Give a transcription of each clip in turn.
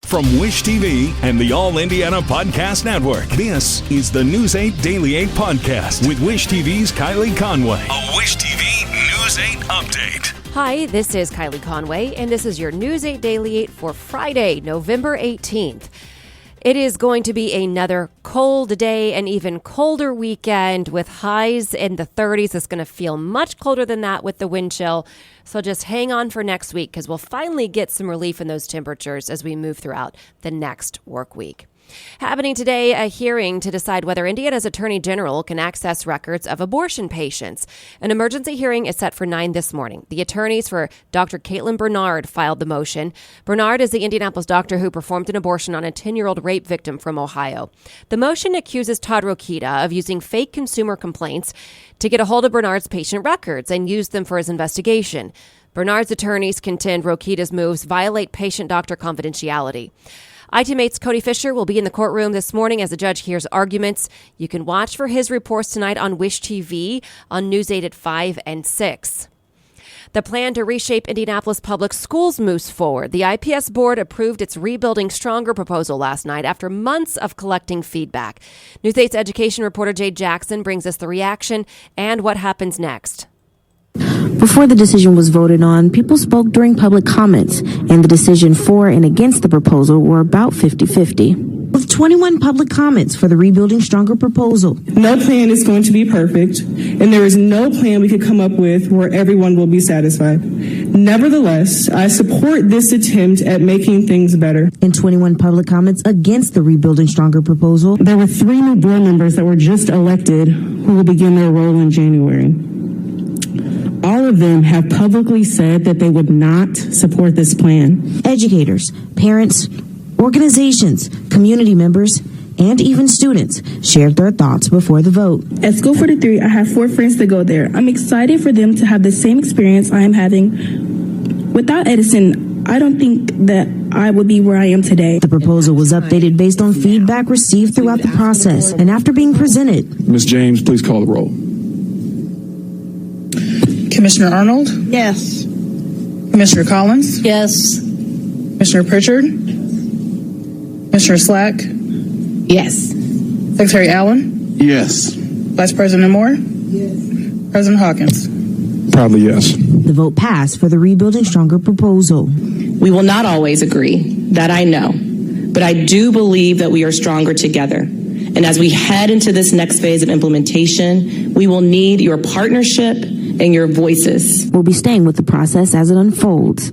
From Wish TV and the All Indiana Podcast Network, this is the News 8 Daily 8 Podcast with Wish TV's Kylie Conway. A Wish TV News 8 update. Hi, this is Kylie Conway, and this is your News 8 Daily 8 for Friday, November 18th. It is going to be another cold day, an even colder weekend with highs in the 30s. It's going to feel much colder than that with the wind chill. So just hang on for next week because we'll finally get some relief in those temperatures as we move throughout the next work week. Happening today, a hearing to decide whether Indiana's Attorney General can access records of abortion patients. An emergency hearing is set for 9 this morning. The attorneys for Dr. Caitlin Bernard filed the motion. Bernard is the Indianapolis doctor who performed an abortion on a 10-year-old rape victim from Ohio. The motion accuses Todd Rokita of using fake consumer complaints to get a hold of Bernard's patient records and use them for his investigation. Bernard's attorneys contend Rokita's moves violate patient-doctor confidentiality. ITMate's Cody Fisher will be in the courtroom this morning as the judge hears arguments. You can watch for his reports tonight on Wish TV on News 8 at 5 and 6. The plan to reshape Indianapolis public schools moves forward. The IPS board approved its Rebuilding Stronger proposal last night after months of collecting feedback. News 8's education reporter Jay Jackson brings us the reaction and what happens next. Before the decision was voted on, people spoke during public comments, and the decision for and against the proposal were about 50-50. With 21 public comments for the Rebuilding Stronger proposal. No plan is going to be perfect, and there is no plan we could come up with where everyone will be satisfied. Nevertheless, I support this attempt at making things better. In 21 public comments against the Rebuilding Stronger proposal, there were 3 new board members that were just elected who will begin their role in January. All of them have publicly said that they would not support this plan. Educators, parents, organizations, community members, and even students shared their thoughts before the vote. At School 43, I have 4 friends that go there. I'm excited for them to have the same experience I am having. Without Edison, I don't think that I would be where I am today. The proposal was updated based on feedback received throughout the process and after being presented. Ms. James, please call the roll. Commissioner Arnold? Yes. Commissioner Collins? Yes. Commissioner Pritchard? Commissioner Slack? Yes. Secretary Allen? Yes. Vice President Moore? Yes. President Hawkins? Probably yes. The vote passed for the Rebuilding Stronger proposal. We will not always agree, that I know, but I do believe that we are stronger together. And as we head into this next phase of implementation, we will need your partnership and your voices. We'll be staying with the process as it unfolds.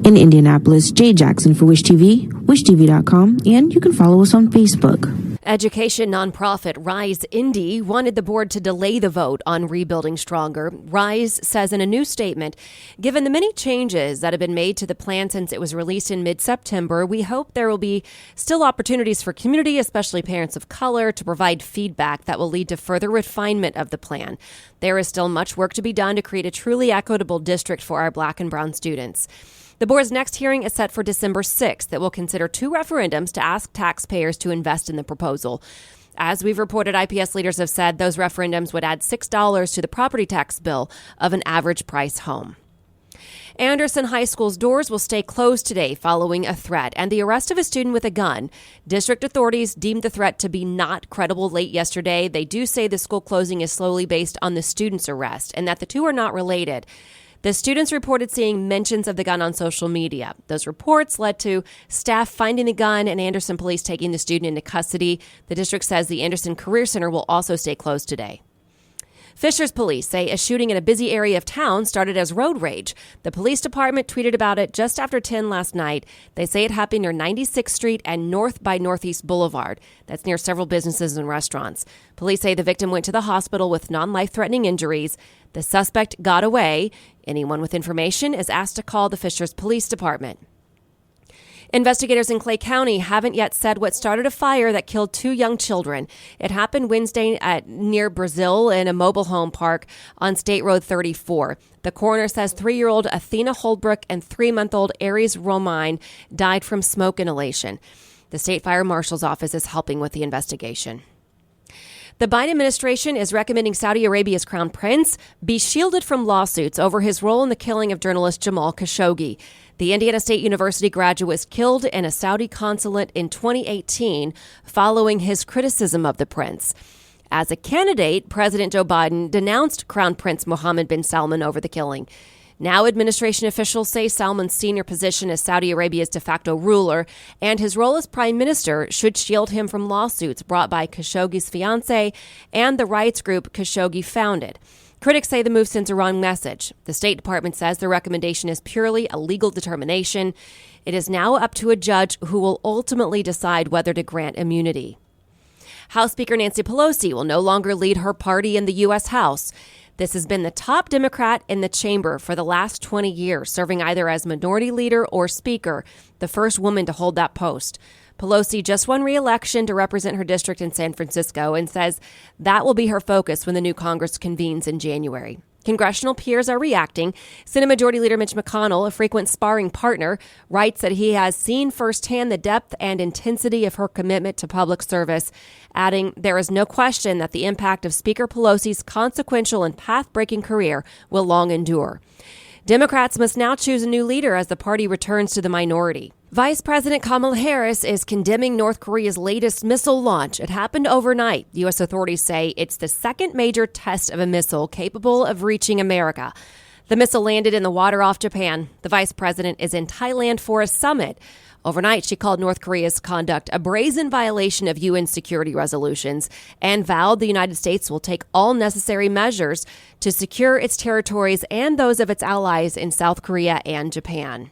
In Indianapolis, Jay Jackson for Wish TV, wishtv.com, and you can follow us on Facebook. Education nonprofit Rise Indy wanted the board to delay the vote on Rebuilding Stronger. Rise says in a new statement, given the many changes that have been made to the plan since it was released in mid-September, we hope there will be still opportunities for community, especially parents of color, to provide feedback that will lead to further refinement of the plan. There is still much work to be done to create a truly equitable district for our Black and brown students. The board's next hearing is set for December 6th. That will consider 2 referendums to ask taxpayers to invest in the proposal. As we've reported, IPS leaders have said those referendums would add $6 to the property tax bill of an average price home. Anderson High School's doors will stay closed today following a threat and the arrest of a student with a gun. District authorities deemed the threat to be not credible late yesterday. They do say the school closing is solely based on the student's arrest and that the two are not related. The students reported seeing mentions of the gun on social media. Those reports led to staff finding the gun and Anderson police taking the student into custody. The district says the Anderson Career Center will also stay closed today. Fishers police say a shooting in a busy area of town started as road rage. The police department tweeted about it just after 10 last night. They say it happened near 96th Street and North by Northeast Boulevard. That's near several businesses and restaurants. Police say the victim went to the hospital with non-life-threatening injuries. The suspect got away. Anyone with information is asked to call the Fishers Police Department. Investigators in Clay County haven't yet said what started a fire that killed 2 young children. It happened Wednesday near Brazil in a mobile home park on State Road 34. The coroner says 3-year-old Athena Holdbrook and 3-month-old Aries Romine died from smoke inhalation. The state fire marshal's office is helping with the investigation. The Biden administration is recommending Saudi Arabia's crown prince be shielded from lawsuits over his role in the killing of journalist Jamal Khashoggi. The Indiana State University graduate was killed in a Saudi consulate in 2018 following his criticism of the prince. As a candidate, President Joe Biden denounced Crown Prince Mohammed bin Salman over the killing. Now administration officials say Salman's senior position as Saudi Arabia's de facto ruler and his role as prime minister should shield him from lawsuits brought by Khashoggi's fiancée and the rights group Khashoggi founded. Critics say the move sends a wrong message. The State Department says the recommendation is purely a legal determination. It is now up to a judge who will ultimately decide whether to grant immunity. House Speaker Nancy Pelosi will no longer lead her party in the U.S. House. This has been the top Democrat in the chamber for the last 20 years, serving either as minority leader or speaker, the first woman to hold that post. Pelosi just won re-election to represent her district in San Francisco and says that will be her focus when the new Congress convenes in January. Congressional peers are reacting. Senate Majority Leader Mitch McConnell, a frequent sparring partner, writes that he has seen firsthand the depth and intensity of her commitment to public service, adding, "There is no question that the impact of Speaker Pelosi's consequential and path-breaking career will long endure." Democrats must now choose a new leader as the party returns to the minority. Vice President Kamala Harris is condemning North Korea's latest missile launch. It happened overnight. U.S. authorities say it's the second major test of a missile capable of reaching America. The missile landed in the water off Japan. The vice president is in Thailand for a summit. Overnight, she called North Korea's conduct a brazen violation of UN security resolutions and vowed the United States will take all necessary measures to secure its territories and those of its allies in South Korea and Japan.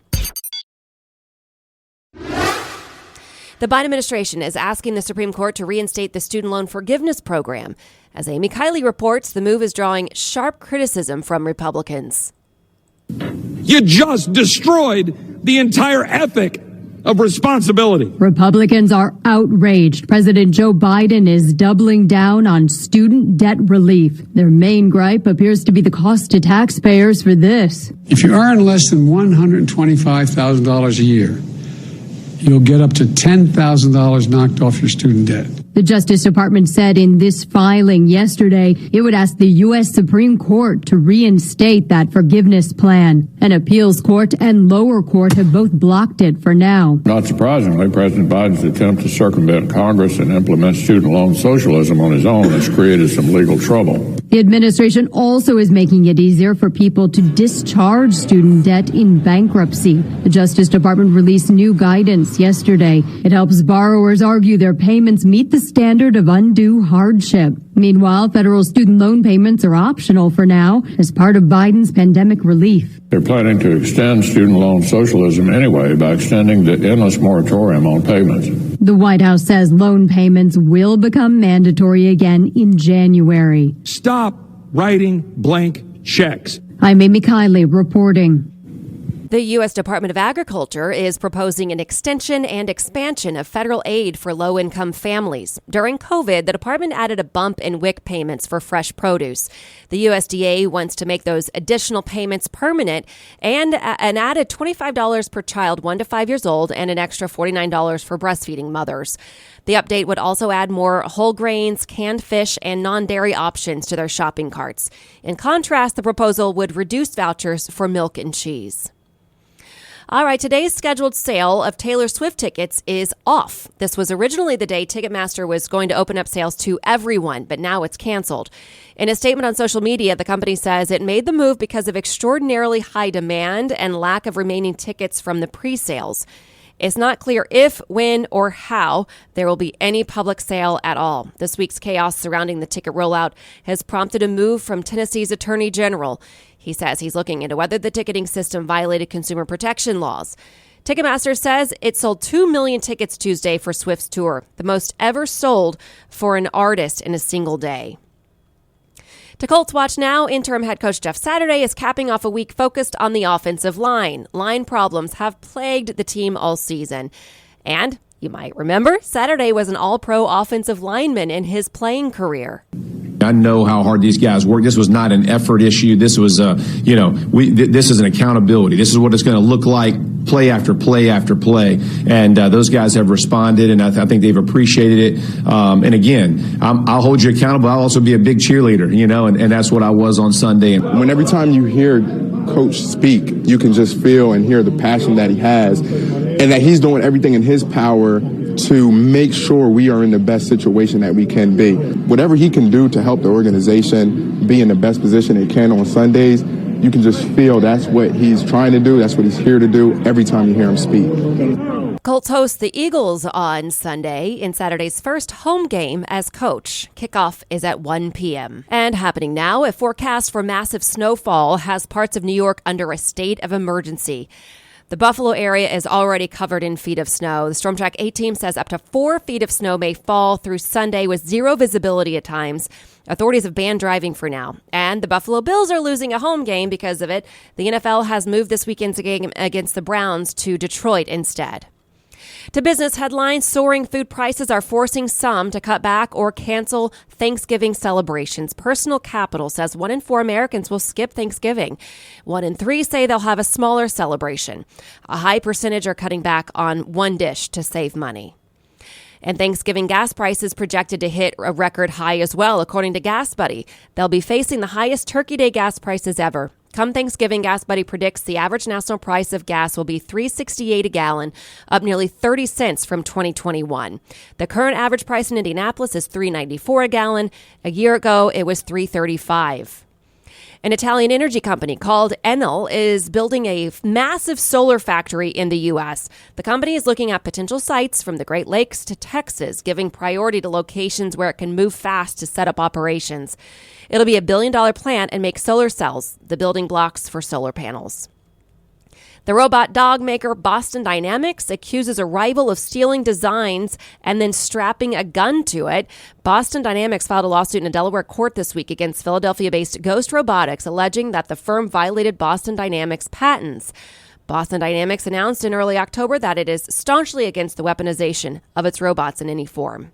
The Biden administration is asking the Supreme Court to reinstate the student loan forgiveness program. As Amy Kiley reports, the move is drawing sharp criticism from Republicans. You just destroyed the entire ethic of responsibility. Republicans are outraged. President Joe Biden is doubling down on student debt relief. Their main gripe appears to be the cost to taxpayers for this. If you earn less than $125,000 a year, you'll get up to $10,000 knocked off your student debt. The Justice Department said in this filing yesterday it would ask the U.S. Supreme Court to reinstate that forgiveness plan. An appeals court and lower court have both blocked it for now. Not surprisingly, President Biden's attempt to circumvent Congress and implement student loan socialism on his own has created some legal trouble. The administration also is making it easier for people to discharge student debt in bankruptcy. The Justice Department released new guidance yesterday. It helps borrowers argue their payments meet the standard of undue hardship. Meanwhile, federal student loan payments are optional for now as part of Biden's pandemic relief. They're planning to extend student loan socialism anyway by extending the endless moratorium on payments. The White House says loan payments will become mandatory again in January. Stop writing blank checks. I'm Amy Kiley reporting. The U.S. Department of Agriculture is proposing an extension and expansion of federal aid for low-income families. During COVID, the department added a bump in WIC payments for fresh produce. The USDA wants to make those additional payments permanent and an added $25 per child 1 to 5 years old and an extra $49 for breastfeeding mothers. The update would also add more whole grains, canned fish, and non-dairy options to their shopping carts. In contrast, the proposal would reduce vouchers for milk and cheese. All right, today's scheduled sale of Taylor Swift tickets is off. This was originally the day Ticketmaster was going to open up sales to everyone, but now it's canceled. In a statement on social media, the company says it made the move because of extraordinarily high demand and lack of remaining tickets from the pre-sales. It's not clear if, when, or how there will be any public sale at all. This week's chaos surrounding the ticket rollout has prompted a move from Tennessee's Attorney General. He says he's looking into whether the ticketing system violated consumer protection laws. Ticketmaster says it sold 2 million tickets Tuesday for Swift's tour, the most ever sold for an artist in a single day. To Colts Watch now, interim head coach Jeff Saturday is capping off a week focused on the offensive line. Line problems have plagued the team all season. And you might remember, Saturday was an all-pro offensive lineman in his playing career. I know how hard these guys work. This was not an effort issue. This was, this is an accountability. This is what it's going to look like play after play after play. And those guys have responded, and I think they've appreciated it. And again, I'll hold you accountable. I'll also be a big cheerleader, and that's what I was on Sunday. When every time you hear Coach speak, you can just feel and hear the passion that he has, and that he's doing everything in his power to make sure we are in the best situation that we can be. Whatever he can do to help the organization be in the best position it can on Sundays, you can just feel that's what he's trying to do. That's what he's here to do every time you hear him speak. Colts host the Eagles on Sunday in Saturday's first home game as coach. Kickoff is at 1 p.m. And happening now, a forecast for massive snowfall has parts of New York under a state of emergency. The Buffalo area is already covered in feet of snow. The Storm Track 8 team says up to 4 feet of snow may fall through Sunday with zero visibility at times. Authorities have banned driving for now. And the Buffalo Bills are losing a home game because of it. The NFL has moved this weekend's game against the Browns to Detroit instead. To business headlines, soaring food prices are forcing some to cut back or cancel Thanksgiving celebrations. Personal Capital says 1 in 4 Americans will skip Thanksgiving. 1 in 3 say they'll have a smaller celebration. A high percentage are cutting back on one dish to save money. And Thanksgiving gas prices projected to hit a record high as well, according to Gas Buddy. They'll be facing the highest Turkey Day gas prices ever. Come Thanksgiving, Gas Buddy predicts the average national price of gas will be $3.68 a gallon, up nearly 30 cents from 2021. The current average price in Indianapolis is $3.94 a gallon. A year ago, it was $3.35. An Italian energy company called Enel is building a massive solar factory in the U.S. The company is looking at potential sites from the Great Lakes to Texas, giving priority to locations where it can move fast to set up operations. It'll be a $1 billion plant and make solar cells, the building blocks for solar panels. The robot dog maker Boston Dynamics accuses a rival of stealing designs and then strapping a gun to it. Boston Dynamics filed a lawsuit in a Delaware court this week against Philadelphia-based Ghost Robotics, alleging that the firm violated Boston Dynamics patents. Boston Dynamics announced in early October that it is staunchly against the weaponization of its robots in any form.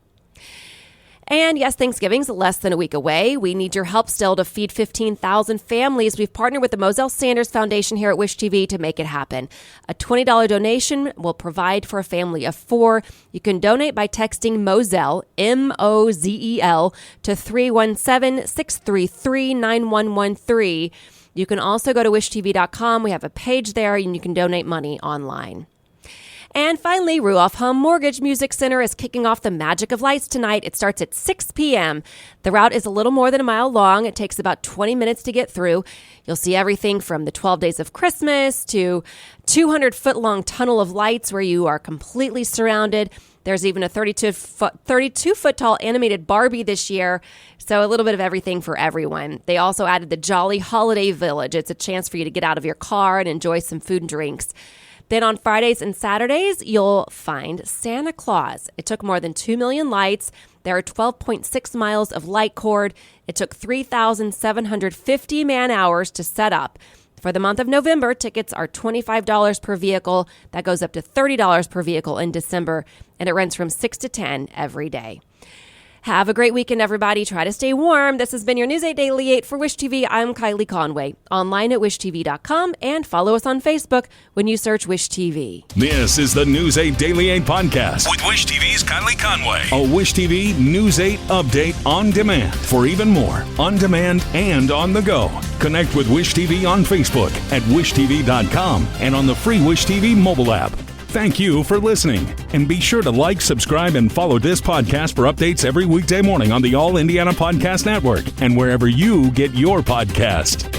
And yes, Thanksgiving's less than a week away. We need your help still to feed 15,000 families. We've partnered with the Moselle Sanders Foundation here at Wish TV to make it happen. A $20 donation will provide for a family of 4. You can donate by texting Moselle, M-O-Z-E-L, to 317-633-9113. You can also go to wishtv.com. We have a page there, and you can donate money online. And finally, Ruoff Hum Mortgage Music Center is kicking off the Magic of Lights tonight. It starts at 6 p.m. The route is a little more than a mile long. It takes about 20 minutes to get through. You'll see everything from the 12 Days of Christmas to 200-foot-long tunnel of lights where you are completely surrounded. There's even a 32-foot tall animated Barbie this year, so a little bit of everything for everyone. They also added the Jolly Holiday Village. It's a chance for you to get out of your car and enjoy some food and drinks. Then on Fridays and Saturdays, you'll find Santa Claus. It took more than 2 million lights. There are 12.6 miles of light cord. It took 3,750 man-hours to set up. For the month of November, tickets are $25 per vehicle. That goes up to $30 per vehicle in December, and it runs from 6 to 10 every day. Have a great weekend, everybody. Try to stay warm. This has been your News 8 Daily 8 for Wish TV. I'm Kylie Conway. Online at wishtv.com and follow us on Facebook when you search Wish TV. This is the News 8 Daily 8 podcast with Wish TV's Kylie Conway. A Wish TV News 8 update on demand for even more on demand and on the go. Connect with Wish TV on Facebook at wishtv.com and on the free Wish TV mobile app. Thank you for listening, and be sure to like, subscribe, and follow this podcast for updates every weekday morning on the All Indiana Podcast Network and wherever you get your podcast.